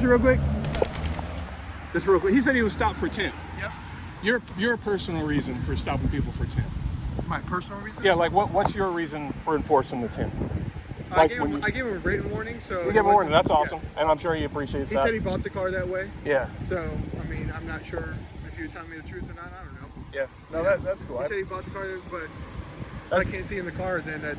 Real quick. Just real quick. He said he was stopped for tint. Yep. Your personal reason for stopping people for tint. My personal reason? Yeah, like what's your reason for enforcing the tint? I gave him a written warning, so... You gave him a warning, that's awesome. Yeah. And I'm sure he appreciates that. He said he bought the car that way. Yeah. So, I mean, I'm not sure if he was telling me the truth or not, I don't know. Yeah. No, that's cool. He said he bought the car, but I can't see in the car, then that,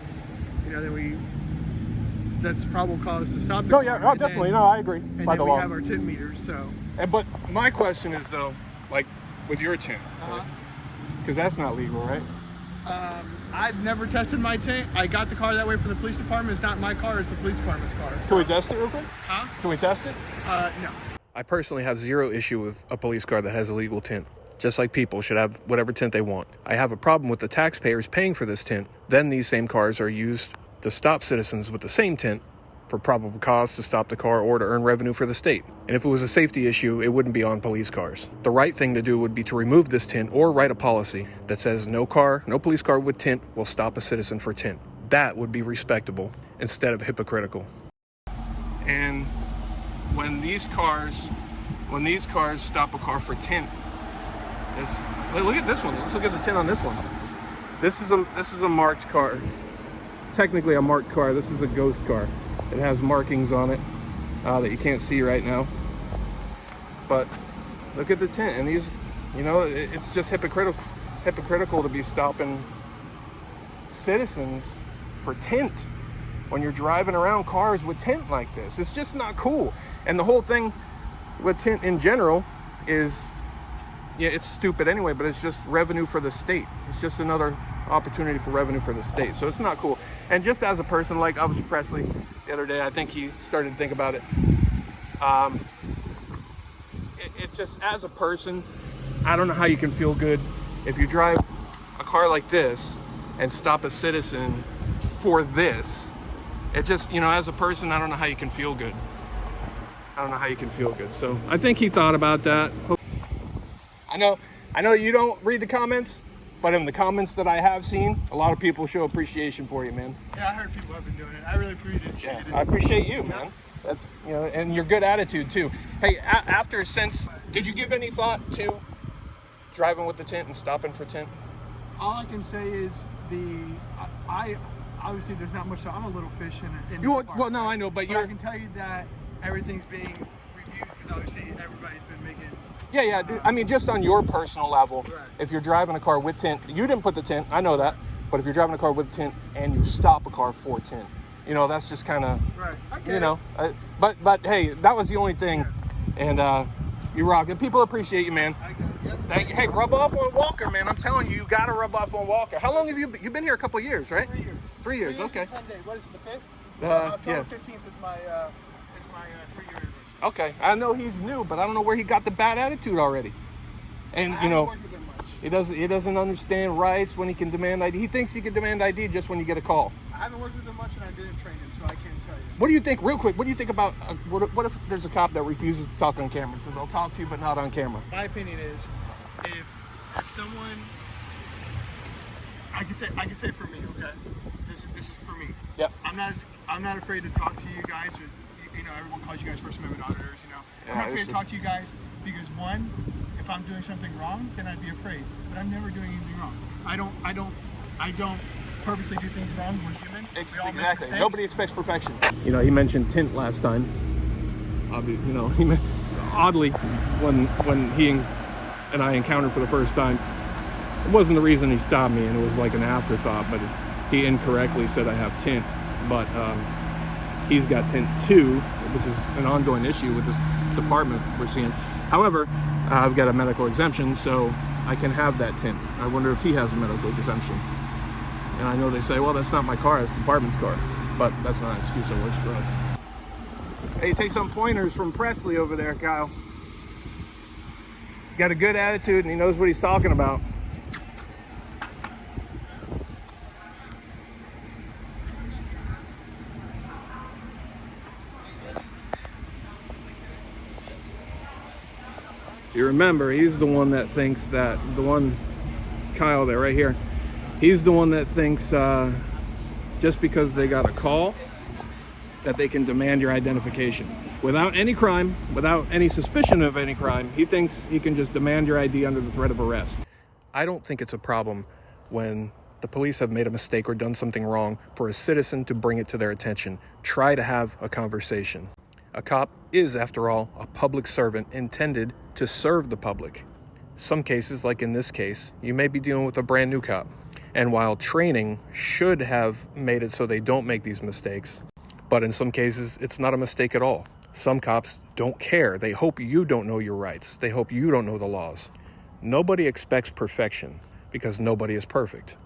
that's probable cause to stop the car. No, yeah, definitely. No, I agree. And by then the we law. have our tint meters, so... But my question is, though, like, with your tint, because that's not legal, right? I've never tested my tint. I got the car that way from the police department. It's not my car, it's the police department's car. So. Can we test it real quick? Huh? Can we test it? No. I personally have zero issue with a police car that has a legal tint. Just like people should have whatever tint they want. I have a problem with the taxpayers paying for this tint. Then these same cars are used to stop citizens with the same tint for probable cause to stop the car or to earn revenue for the state. And if it was a safety issue, it wouldn't be on police cars. The right thing to do would be to remove this tint or write a policy that says no police car with tint will stop a citizen for tint. That would be respectable instead of hypocritical. And when these cars stop a car for tint, look at this one. Let's look at the tint on this one. This is a marked car. Technically a marked car. This is a ghost car. It has markings on it that you can't see right now. But look at the tint, and these, it's just hypocritical to be stopping citizens for tint when you're driving around cars with tint like this. It's just not cool. And the whole thing with tint in general is, it's stupid anyway, but it's just revenue for the state. It's just another opportunity for revenue for the state. So it's not cool. And just as a person, like Officer Presley the other day, I think he started to think about it. It's just, as a person, I don't know how you can feel good if you drive a car like this and stop a citizen for this. It just, as a person, I don't know how you can feel good. I don't know how you can feel good. So I think he thought about that. I know you don't read the comments, but in the comments that I have seen, a lot of people show appreciation for you, man. Yeah, I heard people have been doing it. I really appreciate it. Yeah, I appreciate you, man. That's, and your good attitude too. Hey, did you give any thought to driving with the tint and stopping for tint? All I can say is I obviously there's not much. I'm a little fish in well, no, I know, but I can tell you that everything's being reviewed because obviously everybody's been making. Yeah, I mean, just on your personal level, right. If you're driving a car with tint, you didn't put the tint, I know that, but if you're driving a car with tint and you stop a car for tint, that's just kind of, right. I get it. But hey, that was the only thing, and you rock, and people appreciate you, man. I get it. Yep. Thank you. Hey, rub off on Walker, man. I'm telling you, you gotta rub off on Walker. How long have you've been here? A couple of years, right? 3 years. 3 years, okay. 10 days. What is it, the 5th? Yeah. October 15th is my 3-year anniversary. Okay, I know he's new, but I don't know where he got the bad attitude already. And I haven't worked with him much. He doesn't understand rights when he can demand ID. He thinks he can demand ID just when you get a call. I haven't worked with him much, and I didn't train him, so I can't tell you. What do you think, real quick? What do you think about what if there's a cop that refuses to talk on camera? Says I'll talk to you, but not on camera. My opinion is, if someone, I can say for me, okay. This is for me. Yep. I'm not afraid to talk to you guys. Or, everyone calls you guys First Amendment auditors. I'm not afraid to talk to you guys because one, if I'm doing something wrong, then I'd be afraid. But I'm never doing anything wrong. I don't purposely do things wrong. We're human. Exactly. Nobody expects perfection. He mentioned tint last time. Oddly, when he and I encountered for the first time, it wasn't the reason he stopped me, and it was like an afterthought. But he incorrectly said I have tint, but he's got tint too, which is an ongoing issue with this department we're seeing. However, I've got a medical exemption, so I can have that tint. I wonder if he has a medical exemption. And I know they say, well, that's not my car, it's the department's car. But that's not an excuse that works for us. Hey, take some pointers from Presley over there, Kyle. Got a good attitude and he knows what he's talking about. You remember, he's the one that thinks that, Kyle there, right here, he's the one that thinks just because they got a call that they can demand your identification. without any crime, without any suspicion of any crime, he thinks he can just demand your ID under the threat of arrest. I don't think it's a problem when the police have made a mistake or done something wrong for a citizen to bring it to their attention. Try to have a conversation. A cop is, after all, a public servant intended to serve the public. Some cases, like in this case, you may be dealing with a brand new cop. And while training should have made it so they don't make these mistakes, but in some cases, it's not a mistake at all. Some cops don't care. They hope you don't know your rights. They hope you don't know the laws. Nobody expects perfection because nobody is perfect.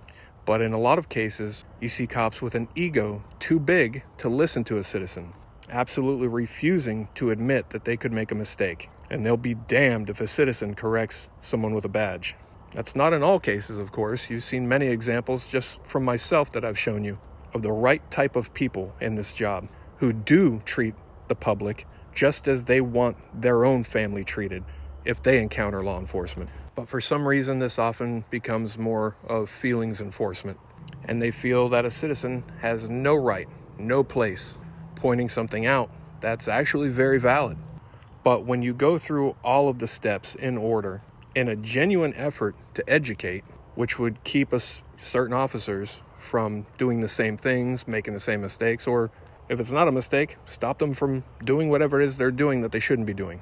But in a lot of cases, you see cops with an ego too big to listen to a citizen, absolutely refusing to admit that they could make a mistake. And they'll be damned if a citizen corrects someone with a badge. That's not in all cases, of course. You've seen many examples just from myself that I've shown you of the right type of people in this job who do treat the public just as they want their own family treated if they encounter law enforcement. But for some reason, this often becomes more of feelings enforcement, and they feel that a citizen has no right, no place, pointing something out that's actually very valid. But when you go through all of the steps in order, in a genuine effort to educate, which would keep us certain officers from doing the same things, making the same mistakes, or if it's not a mistake, stop them from doing whatever it is they're doing that they shouldn't be doing.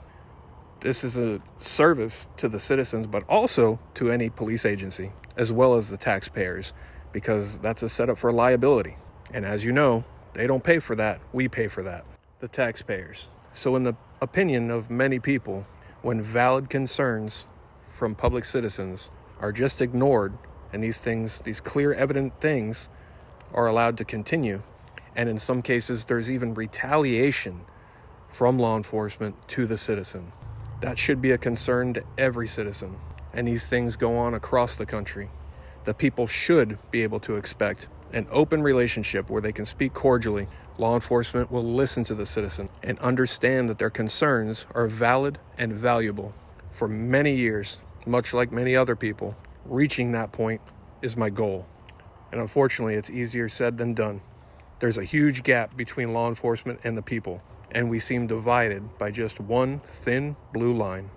This is a service to the citizens, but also to any police agency, as well as the taxpayers, because that's a setup for liability. And as you know, they don't pay for that, we pay for that, the taxpayers. So in the opinion of many people, when valid concerns from public citizens are just ignored, and these clear evident things are allowed to continue, and in some cases there's even retaliation from law enforcement to the citizen. That should be a concern to every citizen, and these things go on across the country. The people should be able to expect an open relationship where they can speak cordially. Law enforcement will listen to the citizen and understand that their concerns are valid and valuable. For many years, much like many other people, reaching that point is my goal. And unfortunately, it's easier said than done. There's a huge gap between law enforcement and the people, and we seem divided by just one thin blue line.